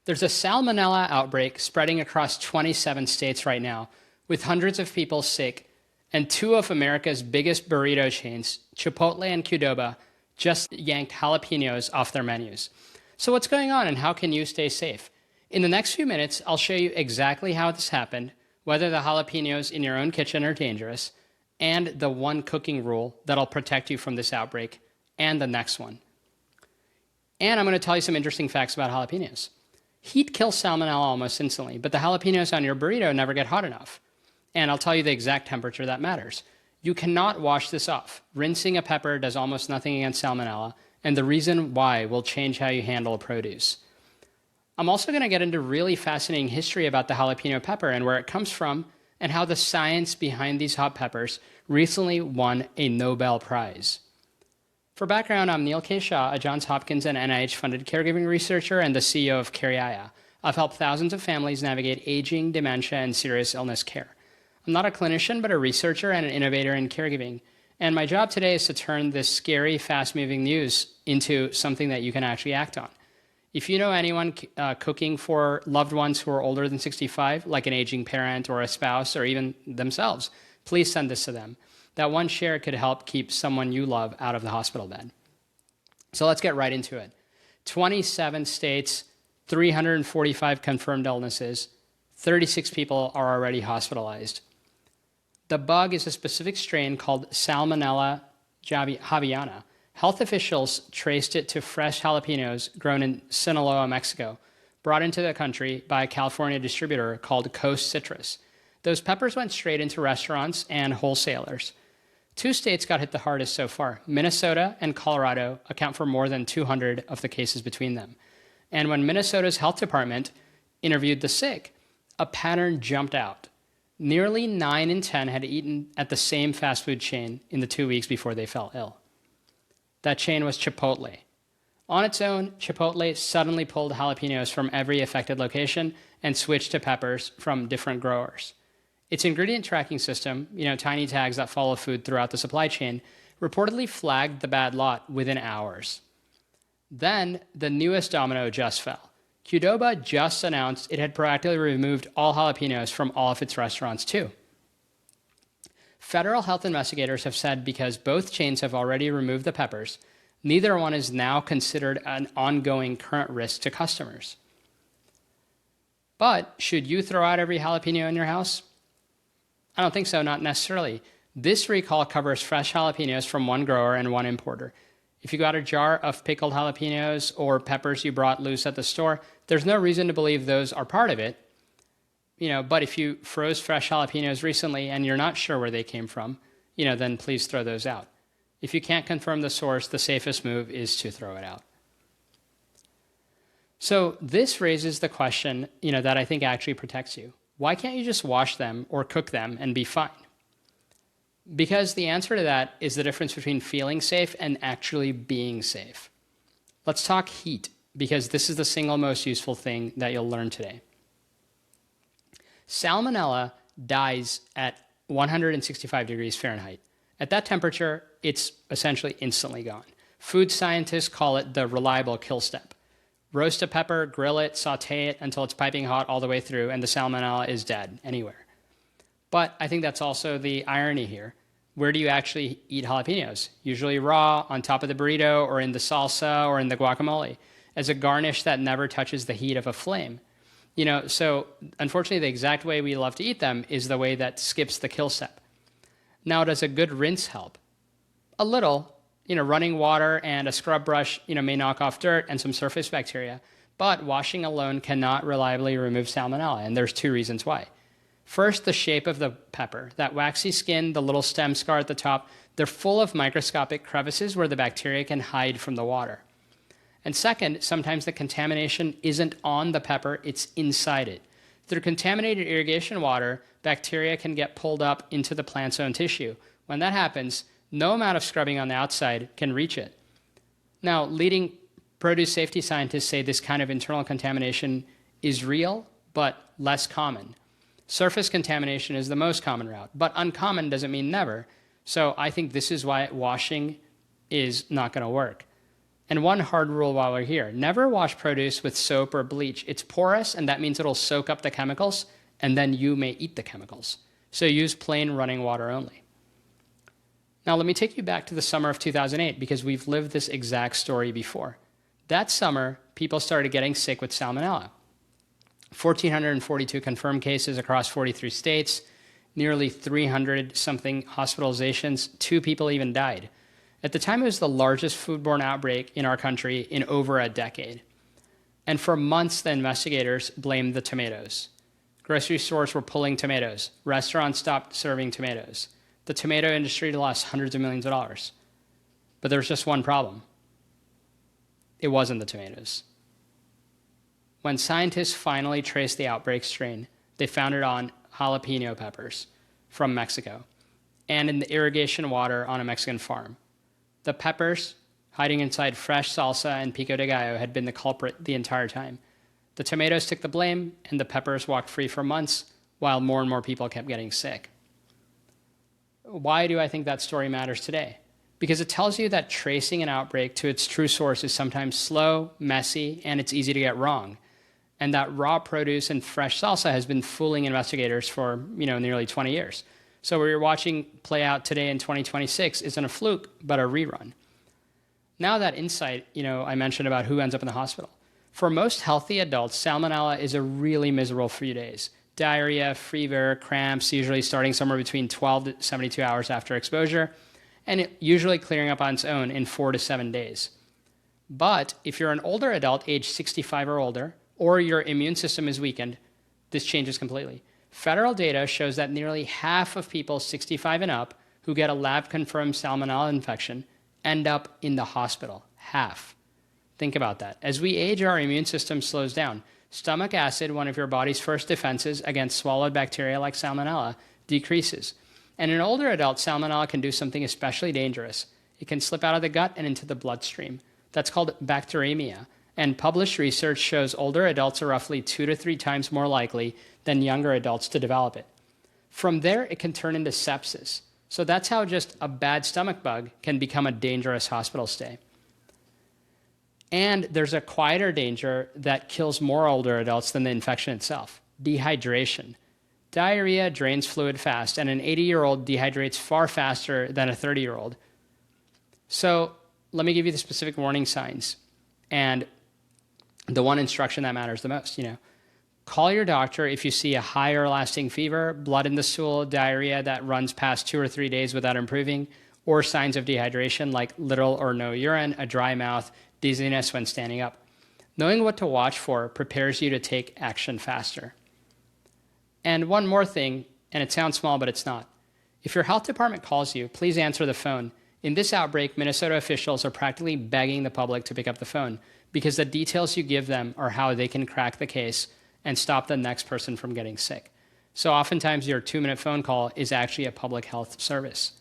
There's a Salmonella outbreak spreading across 27 states right now, with hundreds of people sick, and two of America's biggest burrito chains, Chipotle and Qdoba, just yanked jalapeños off their menus. So what's going on and how can you stay safe? In the next few minutes, I'll show you exactly how this happened, whether the jalapeños in your own kitchen are dangerous, and the one cooking rule that'll protect you from this outbreak, and the next one. And I'm going to tell you some interesting facts about jalapeños. Heat kills salmonella almost instantly, but the jalapeños on your burrito never get hot enough. And I'll tell you the exact temperature that matters. You cannot wash this off. Rinsing a pepper does almost nothing against salmonella, and the reason why will change how you handle produce. I'm also going to get into really fascinating history about the jalapeno pepper and where it comes from, and how the science behind these hot peppers recently won a Nobel Prize. For background, I'm Neal K. Shah, a Johns Hopkins and NIH-funded caregiving researcher and the CEO of CareYaya. I've helped thousands of families navigate aging, dementia, and serious illness care. I'm not a clinician, but a researcher and an innovator in caregiving. And my job today is to turn this scary, fast-moving news into something that you can actually act on. If you know anyone cooking for loved ones who are older than 65, like an aging parent or a spouse or even themselves, please send this to them. That one share could help keep someone you love out of the hospital bed. So let's get right into it. 27 states, 345 confirmed illnesses, 36 people are already hospitalized. The bug is a specific strain called Salmonella javiana. Health officials traced it to fresh jalapenos grown in Sinaloa, Mexico, brought into the country by a California distributor called Coast Citrus. Those peppers went straight into restaurants and wholesalers. Two states got hit the hardest so far. Minnesota and Colorado account for more than 200 of the cases between them. And when Minnesota's health department interviewed the sick, a pattern jumped out. Nearly 9 in 10 had eaten at the same fast food chain in the 2 weeks before they fell ill. That chain was Chipotle. On its own, Chipotle suddenly pulled jalapenos from every affected location and switched to peppers from different growers. Its ingredient tracking system, tiny tags that follow food throughout the supply chain, reportedly flagged the bad lot within hours. Then, the newest domino just fell. Qdoba just announced it had proactively removed all jalapenos from all of its restaurants too. Federal health investigators have said because both chains have already removed the peppers, neither one is now considered an ongoing current risk to customers. But should you throw out every jalapeno in your house? I don't think so, not necessarily. This recall covers fresh jalapenos from one grower and one importer. If you got a jar of pickled jalapenos or peppers you brought loose at the store, there's no reason to believe those are part of it. But if you froze fresh jalapenos recently and you're not sure where they came from, then please throw those out. If you can't confirm the source, the safest move is to throw it out. So this raises the question, that I think actually protects you. Why can't you just wash them or cook them and be fine? Because the answer to that is the difference between feeling safe and actually being safe. Let's talk heat, because this is the single most useful thing that you'll learn today. Salmonella dies at 165 degrees Fahrenheit. At that temperature, it's essentially instantly gone. Food scientists call it the reliable kill step. Roast a pepper, grill it, saute it until it's piping hot all the way through, and the salmonella is dead anywhere. But I think that's also the irony here. Where do you actually eat jalapenos? Usually raw, on top of the burrito, or in the salsa, or in the guacamole, as a garnish that never touches the heat of a flame. So unfortunately, the exact way we love to eat them is the way that skips the kill step. Now, does a good rinse help? A little. Running water and a scrub brush, may knock off dirt and some surface bacteria, but washing alone cannot reliably remove salmonella, and there's 2 reasons why. First, the shape of the pepper. That waxy skin, the little stem scar at the top, they're full of microscopic crevices where the bacteria can hide from the water. And second, sometimes the contamination isn't on the pepper, it's inside it. Through contaminated irrigation water, bacteria can get pulled up into the plant's own tissue. When that happens, no amount of scrubbing on the outside can reach it. Now, leading produce safety scientists say this kind of internal contamination is real, but less common. Surface contamination is the most common route, but uncommon doesn't mean never. So I think this is why washing is not going to work. And one hard rule while we're here, never wash produce with soap or bleach. It's porous, and that means it'll soak up the chemicals, and then you may eat the chemicals. So use plain running water only. Now let me take you back to the summer of 2008 because we've lived this exact story before. That summer, people started getting sick with Salmonella. 1,442 confirmed cases across 43 states, nearly 300 something hospitalizations, 2 people even died. At the time, it was the largest foodborne outbreak in our country in over a decade. And for months, the investigators blamed the tomatoes. Grocery stores were pulling tomatoes. Restaurants stopped serving tomatoes. The tomato industry lost hundreds of millions of dollars. But there was just one problem. It wasn't the tomatoes. When scientists finally traced the outbreak strain, they found it on jalapeno peppers from Mexico and in the irrigation water on a Mexican farm. The peppers, hiding inside fresh salsa and pico de gallo, had been the culprit the entire time. The tomatoes took the blame, and the peppers walked free for months, while more and more people kept getting sick. Why do I think that story matters today? Because it tells you that tracing an outbreak to its true source is sometimes slow, messy, and it's easy to get wrong. And that raw produce and fresh salsa has been fooling investigators for, nearly 20 years. So what you're watching play out today in 2026 isn't a fluke, but a rerun. Now that insight, I mentioned about who ends up in the hospital. For most healthy adults, Salmonella is a really miserable few days. Diarrhea, fever, cramps, usually starting somewhere between 12 to 72 hours after exposure, and it usually clearing up on its own in 4 to 7 days. But if you're an older adult, age 65 or older, or your immune system is weakened, this changes completely. Federal data shows that nearly half of people 65 and up who get a lab-confirmed Salmonella infection end up in the hospital. Half. Think about that. As we age, our immune system slows down. Stomach acid, one of your body's first defenses against swallowed bacteria like Salmonella, decreases. And in older adults, Salmonella can do something especially dangerous. It can slip out of the gut and into the bloodstream. That's called bacteremia. And published research shows older adults are roughly 2 to 3 times more likely than younger adults to develop it. From there, it can turn into sepsis. So that's how just a bad stomach bug can become a dangerous hospital stay. And there's a quieter danger that kills more older adults than the infection itself: dehydration. Diarrhea drains fluid fast, and an 80-year-old dehydrates far faster than a 30-year-old. So let me give you the specific warning signs and the one instruction that matters the most. Call your doctor if you see a high or lasting fever, blood in the stool, diarrhea that runs past 2 or 3 days without improving, or signs of dehydration like little or no urine, a dry mouth, dizziness when standing up. Knowing what to watch for prepares you to take action faster. And one more thing, and it sounds small, but it's not. If your health department calls you, please answer the phone. In this outbreak, Minnesota officials are practically begging the public to pick up the phone because the details you give them are how they can crack the case and stop the next person from getting sick. So oftentimes your 2-minute phone call is actually a public health service.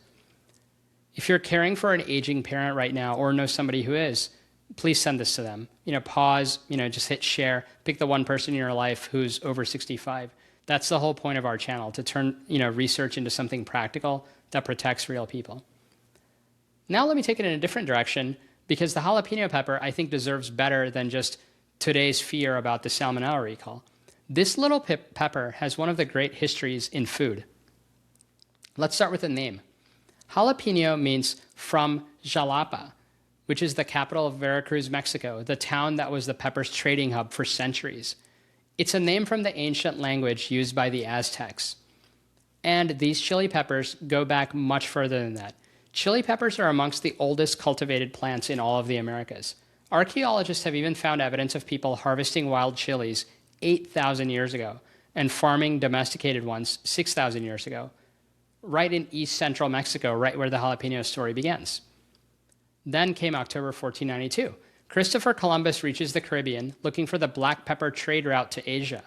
If you're caring for an aging parent right now or know somebody who is, please send this to them. Pause, just hit share, pick the one person in your life who's over 65. That's the whole point of our channel, to turn, research into something practical that protects real people. Now let me take it in a different direction, because the jalapeno pepper, I think, deserves better than just today's fear about the Salmonella recall. This little pepper has one of the great histories in food. Let's start with the name. Jalapeno means from Jalapa, which is the capital of Veracruz, Mexico, the town that was the pepper's trading hub for centuries. It's a name from the ancient language used by the Aztecs. And these chili peppers go back much further than that. Chili peppers are amongst the oldest cultivated plants in all of the Americas. Archaeologists have even found evidence of people harvesting wild chilies 8,000 years ago and farming domesticated ones 6,000 years ago, right in east central Mexico, right where the jalapeno story begins. Then came October 1492. Christopher Columbus reaches the Caribbean looking for the black pepper trade route to Asia.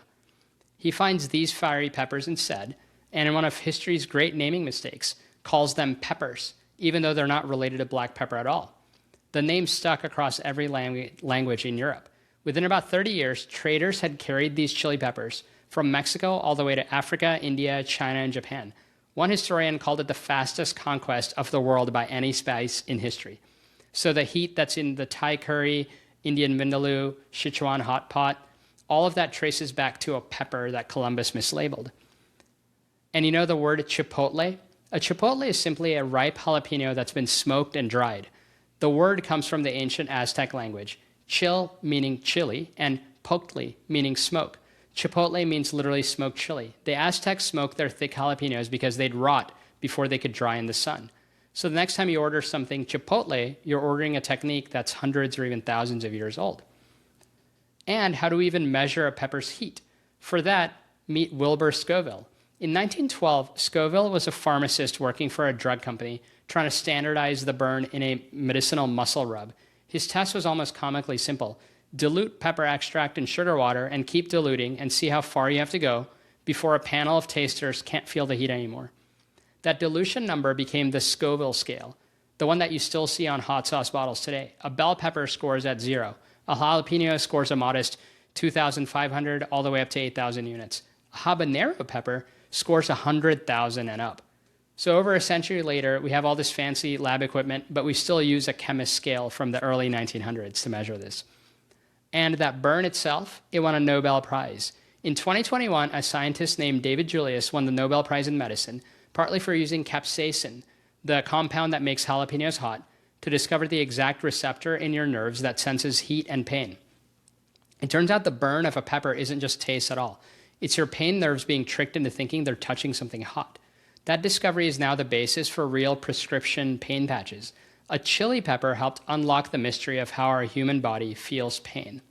He finds these fiery peppers instead, and in one of history's great naming mistakes, calls them peppers, even though they're not related to black pepper at all. The name stuck across every language in Europe. Within about 30 years, traders had carried these chili peppers from Mexico all the way to Africa, India, China, and Japan. One historian called it the fastest conquest of the world by any spice in history. So the heat that's in the Thai curry, Indian vindaloo, Sichuan hot pot, all of that traces back to a pepper that Columbus mislabeled. And you know the word chipotle? A chipotle is simply a ripe jalapeno that's been smoked and dried. The word comes from the ancient Aztec language, chil meaning chili, and poctli meaning smoke. Chipotle means literally smoked chili. The Aztecs smoked their thick jalapenos because they'd rot before they could dry in the sun. So the next time you order something chipotle, you're ordering a technique that's hundreds or even thousands of years old. And how do we even measure a pepper's heat? For that, meet Wilbur Scoville. In 1912, Scoville was a pharmacist working for a drug company trying to standardize the burn in a medicinal muscle rub. His test was almost comically simple. Dilute pepper extract in sugar water and keep diluting and see how far you have to go before a panel of tasters can't feel the heat anymore. That dilution number became the Scoville scale, the one that you still see on hot sauce bottles today. A bell pepper scores at 0. A jalapeno scores a modest 2,500 all the way up to 8,000 units. A habanero pepper scores 100,000 and up. So over a century later, we have all this fancy lab equipment, but we still use a chemist scale from the early 1900s to measure this. And that burn itself, it won a Nobel Prize. In 2021, a scientist named David Julius won the Nobel Prize in Medicine, partly for using capsaicin, the compound that makes jalapenos hot, to discover the exact receptor in your nerves that senses heat and pain. It turns out the burn of a pepper isn't just taste at all. It's your pain nerves being tricked into thinking they're touching something hot. That discovery is now the basis for real prescription pain patches. A chili pepper helped unlock the mystery of how our human body feels pain.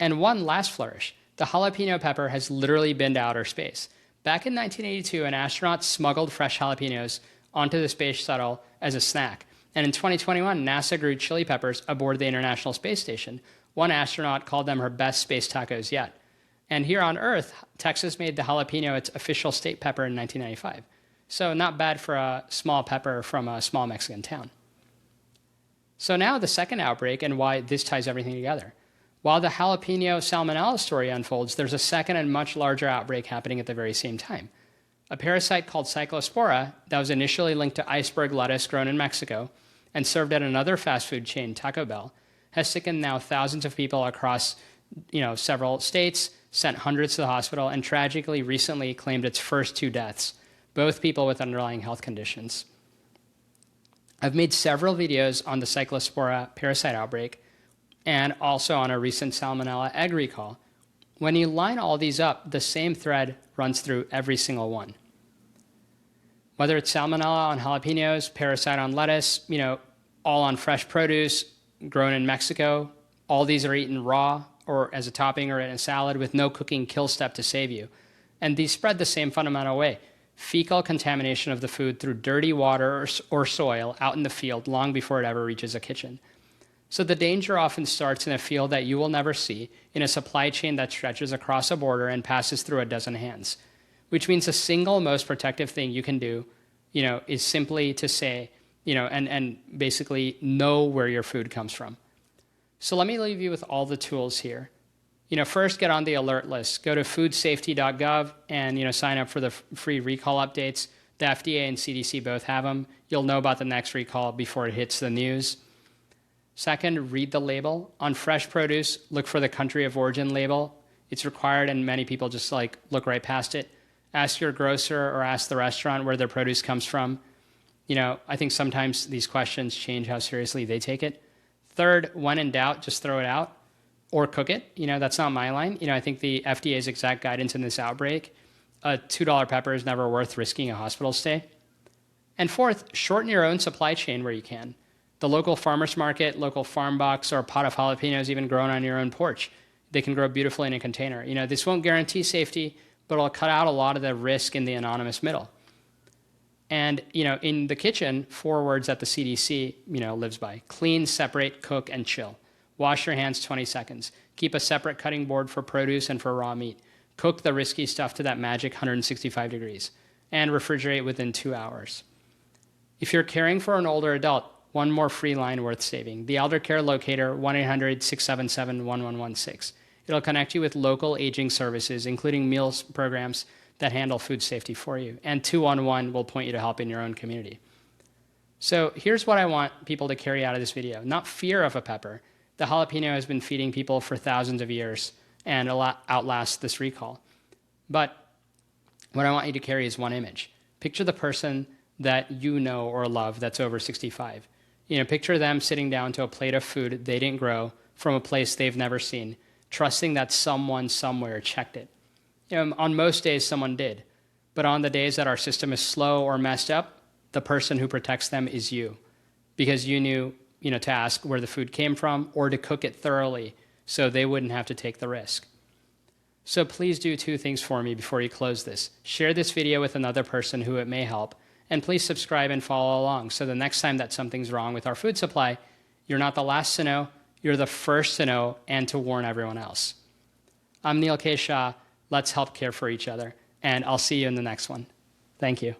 And one last flourish. The jalapeno pepper has literally been to outer space. Back in 1982, an astronaut smuggled fresh jalapenos onto the space shuttle as a snack. And in 2021, NASA grew chili peppers aboard the International Space Station. One astronaut called them her best space tacos yet. And here on Earth, Texas made the jalapeno its official state pepper in 1995. So not bad for a small pepper from a small Mexican town. So now the second outbreak and why this ties everything together. While the jalapeno salmonella story unfolds, there's a second and much larger outbreak happening at the very same time. A parasite called Cyclospora that was initially linked to iceberg lettuce grown in Mexico and served at another fast food chain, Taco Bell, has sickened now thousands of people across several states, sent hundreds to the hospital, and tragically recently claimed its first 2 deaths, both people with underlying health conditions. I've made several videos on the Cyclospora parasite outbreak and also on a recent Salmonella egg recall. When you line all these up, the same thread runs through every single one. Whether it's Salmonella on jalapenos, parasite on lettuce, all on fresh produce grown in Mexico, all these are eaten raw or as a topping or in a salad with no cooking kill step to save you. And these spread the same fundamental way. Fecal contamination of the food through dirty water or soil out in the field long before it ever reaches a kitchen. So the danger often starts in a field that you will never see, in a supply chain that stretches across a border and passes through a dozen hands, which means the single most protective thing you can do, is simply to say, and basically know where your food comes from. So let me leave you with all the tools here. First, get on the alert list. Go to foodsafety.gov and, sign up for the free recall updates. The FDA and CDC both have them. You'll know about the next recall before it hits the news. Second, read the label. On fresh produce, look for the country of origin label. It's required, and many people just look right past it. Ask your grocer or ask the restaurant where their produce comes from. I think sometimes these questions change how seriously they take it. Third, when in doubt, just throw it out or cook it. That's not my line. I think the FDA's exact guidance in this outbreak, a $2 pepper is never worth risking a hospital stay. And fourth, shorten your own supply chain where you can. The local farmer's market, local farm box, or a pot of jalapenos even grown on your own porch. They can grow beautifully in a container. This won't guarantee safety, but it'll cut out a lot of the risk in the anonymous middle. And, in the kitchen, 4 words that the CDC, lives by: clean, separate, cook, and chill. Wash your hands 20 seconds. Keep a separate cutting board for produce and for raw meat. Cook the risky stuff to that magic 165 degrees. And refrigerate within 2 hours. If you're caring for an older adult, one more free line worth saving. The Elder Care Locator, 1-800-677-1116. It'll connect you with local aging services, including meals programs that handle food safety for you. And 211 will point you to help in your own community. So here's what I want people to carry out of this video. Not fear of a pepper. The jalapeno has been feeding people for thousands of years and outlasts this recall. But what I want you to carry is one image. Picture the person that you know or love that's over 65. Picture them sitting down to a plate of food they didn't grow from a place they've never seen, trusting that someone somewhere checked it. On most days, someone did. But on the days that our system is slow or messed up, the person who protects them is you, because you knew, to ask where the food came from or to cook it thoroughly so they wouldn't have to take the risk. So please do two things for me before you close this. Share this video with another person who it may help, and please subscribe and follow along so the next time that something's wrong with our food supply, you're not the last to know, you're the first to know and to warn everyone else. I'm Neal K. Shah. Let's help care for each other, and I'll see you in the next one. Thank you.